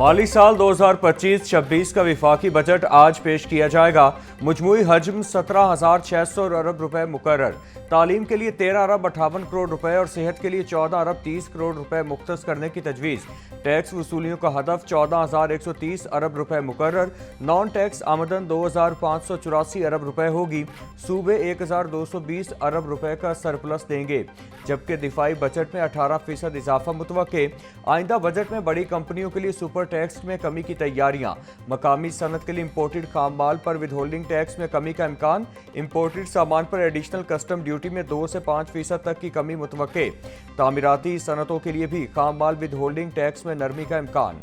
माली साल 2025-26 का वफाकी बजट आज पेश किया जाएगा। मजमूई हजम 17,600 अरब रुपए मुकर्रर। तालीम के लिए 13 अरब 58 करोड़ रुपए और सेहत के लिए 14 अरब 30 करोड़ रुपए मुख्तस करने की तजवीज़। टैक्स वसूलियों का हदफ 14,130 अरब रुपए मुकर्रर। नॉन टैक्स आमदन 2,584 अरब रुपए होगी। सूबे 1,220 अरब रुपए का सरप्लस देंगे, जबकि दिफाई बजट में 18% इजाफा मुतवक्के। आइंदा बजट में बड़ी कंपनियों के लिए सुपर टैक्स में कमी की तैयारियां। मकामी सनत के लिए इम्पोर्टेड खाम माल पर विद होल्डिंग टैक्स में कमी का इम्कान। इम्पोर्टेड सामान पर एडिशनल कस्टम ड्यूटी में 2 से 5% तक की कमी मुतवक्के। तामीराती सनतों के लिए भी खाम माल विद होल्डिंग टैक्स में नरमी का इम्कान।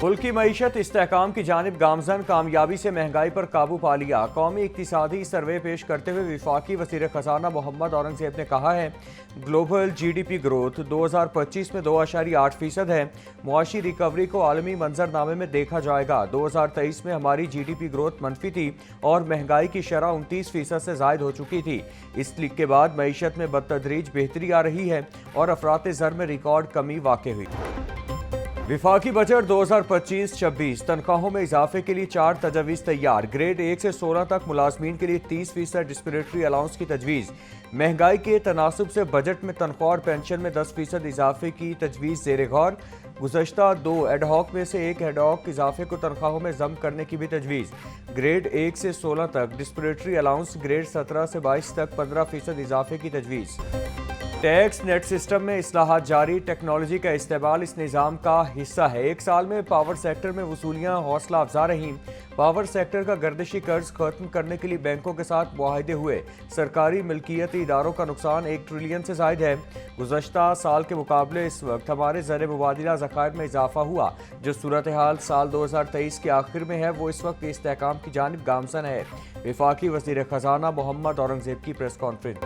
मुल्क की मईशत इस्तेहकाम की जानिब गामजन। कामयाबी से महंगाई पर काबू पा लिया। कौमी इक्तिसादी सर्वे पेश करते हुए वफाकी वज़ीर ख़जाना मोहम्मद औरंगज़ेब ने कहा है, ग्लोबल GDP ग्रोथ 2025 में 2.8% है। मुआशी रिकवरी को आलमी मंजरनामे में देखा जाएगा। 2023 में हमारी GDP ग्रोथ मनफी थी और महंगाई की शरह 29% से ज़ायद हो चुकी थी। इस लीक के बाद मईशत में बदतदरीज बेहतरी आ रही है और अफरात ज़र में रिकॉर्ड कमी वाक़ई हुई। वफाकी बजट 2025-26 तनख्वाहों में इजाफे के लिए 4 तजवीज़ तैयार। ग्रेड 1 से 16 तक मुलाजमीन के लिए 30% डिस्क्रिशनरी अलाउंस की तजवीज़। महंगाई के तनासुब से बजट में तनख्वाह और पेंशन में 10% इजाफे की तजवीज़ ज़ेर गौर। गुज़श्ता 2 एडहॉक में से एक एडहॉक इजाफे को तनख्वाहों में ज़म करने की भी तजवीज़। ग्रेड 1 से 16 तक डिस्क्रिशनरी अलाउंस, ग्रेड 17 से 22 तक 15% इजाफे की तजवीज़। टैक्स नेट सिस्टम में इस्लाहात जारी। टेक्नोलॉजी का इस्तेमाल इस निज़ाम का हिस्सा है। एक साल में पावर सेक्टर में वसूलियाँ हौसला अफजा रहीं। पावर सेक्टर का गर्दिशी कर्ज खत्म करने के लिए बैंकों के साथ मुआहदे हुए। सरकारी मिल्कियती इदारों का नुकसान 1 ट्रिलियन से ज़ायद है। गुज़श्ता साल के मुकाबले इस वक्त हमारे ज़र मुबादिला ज़खायर में इजाफा हुआ। जो सूरत हाल साल 2023 के आखिर में है, वो इस वक्त इस्तेहकाम की जानिब गामजन है। वफाकी वज़ीर ख़जाना मोहम्मद औरंगज़ेब की प्रेस कॉन्फ्रेंस।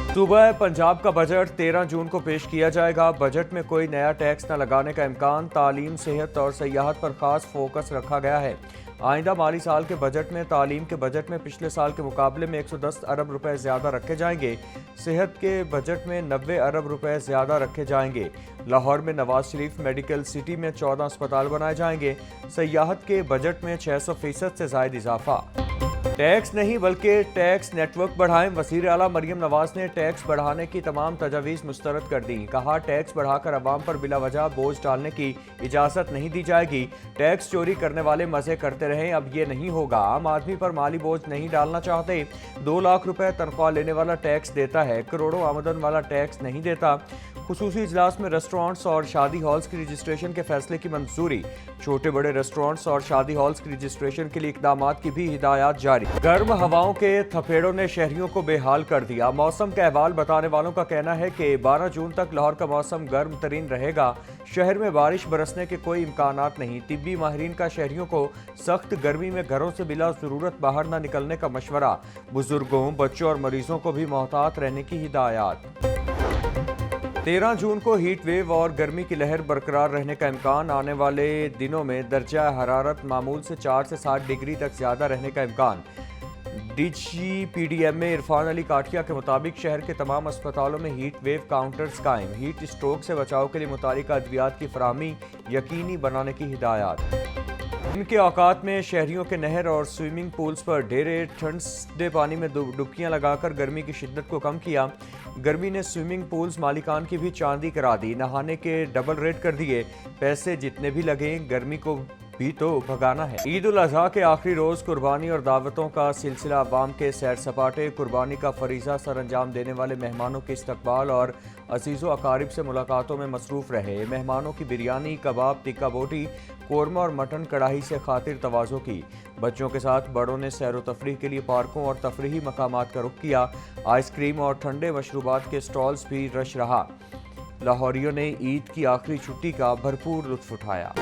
सूबा पंजाब का बजट 13 जून को पेश किया जाएगा। बजट में कोई नया टैक्स न लगाने का इम्कान। तालीम, सेहत और सयाहत पर खास फोकस रखा गया है। आइंदा माली साल के बजट में तालीम के बजट में पिछले साल के मुकाबले में 110 अरब रुपए ज़्यादा रखे जाएंगे। सेहत के बजट में 90 अरब रुपए ज़्यादा रखे जाएंगे। लाहौर में नवाज शरीफ मेडिकल सिटी में 14 अस्पताल बनाए जाएंगे। सयाहत के बजट में 600% से ज़ायद इजाफा। टैक्स नहीं बल्कि टैक्स नेटवर्क बढ़ाएं। वज़ीर आला मरियम नवाज ने टैक्स बढ़ाने की तमाम तजावीज़ मुस्तरद कर दी। कहा, टैक्स बढ़ाकर अवाम पर बिला वजह बोझ डालने की इजाज़त नहीं दी जाएगी। टैक्स चोरी करने वाले मज़े करते रहें, अब ये नहीं होगा। आम आदमी पर माली बोझ नहीं डालना चाहते। 2 लाख रुपए तनख्वाह लेने वाला टैक्स देता है, करोड़ों आमदन वाला टैक्स नहीं देता। खुसूसी इजलास में रेस्टोरेंट्स और शादी हॉल्स की रजिस्ट्रेशन के फैसले की मंजूरी। छोटे बड़े रेस्टोरेंट्स और शादी हॉल्स की रजिस्ट्रेशन के लिए इक़दामात की भी हिदायत जारी। गर्म हवाओं के थपेड़ों ने शहरियों को बेहाल कर दिया। मौसम का अहवाल बताने वालों का कहना है कि 12 जून तक लाहौर का मौसम गर्म तरीन रहेगा। शहर में बारिश बरसने के कोई इम्कानात नहीं। तिब्बी माहिरीन का शहरियों को सख्त गर्मी में घरों से बिला ज़रूरत बाहर न निकलने का मशवरा। बुजुर्गों, बच्चों और मरीजों को भी मोहतात रहने की हिदायत। 13 जून को हीट वेव और गर्मी की लहर बरकरार रहने का इम्कान। आने वाले दिनों में दर्जा हरारत मामूल से 4 से 7 डिग्री तक ज़्यादा रहने का इम्कान। DGPDM में इरफान अली काठिया के मुताबिक शहर के तमाम अस्पतालों में हीट वेव काउंटर्स कायम। हीट स्ट्रोक से बचाव के लिए मुतालिका अद्वियात की फराहमी यकीनी बनाने की हिदायत। इनके औकात में शहरियों के नहर और स्विमिंग पूल्स पर ढेरे ठंडे पानी में डुबकियां लगाकर गर्मी की शिद्दत को कम किया। गर्मी ने स्विमिंग पूल्स मालिकान की भी चांदी करा दी। नहाने के डबल रेट कर दिए। पैसे जितने भी लगे, गर्मी को भी तो भगाना है। ईद उल अजहा के आखिरी रोज कुर्बानी और दावतों का सिलसिला। अवाम के सैर सपाटे, कुर्बानी का फरीजा सर अंजाम देने वाले मेहमानों के इस्तकबाल और अजीज़ो अकारिब से मुलाकातों में मसरूफ़ रहे। मेहमानों की बिरयानी, कबाब, टिक्का बोटी, कोरमा और मटन कढ़ाई से खातिर तवाज़ो की। बच्चों के साथ बड़ों ने सैर व तफरीह के लिए पार्कों और तफरीही मकामात का रुख किया। आइसक्रीम और ठंडे मशरूबात के स्टॉल्स भी रश रहा। लाहौरियों ने ईद की आखिरी छुट्टी का भरपूर लुत्फ़ उठाया।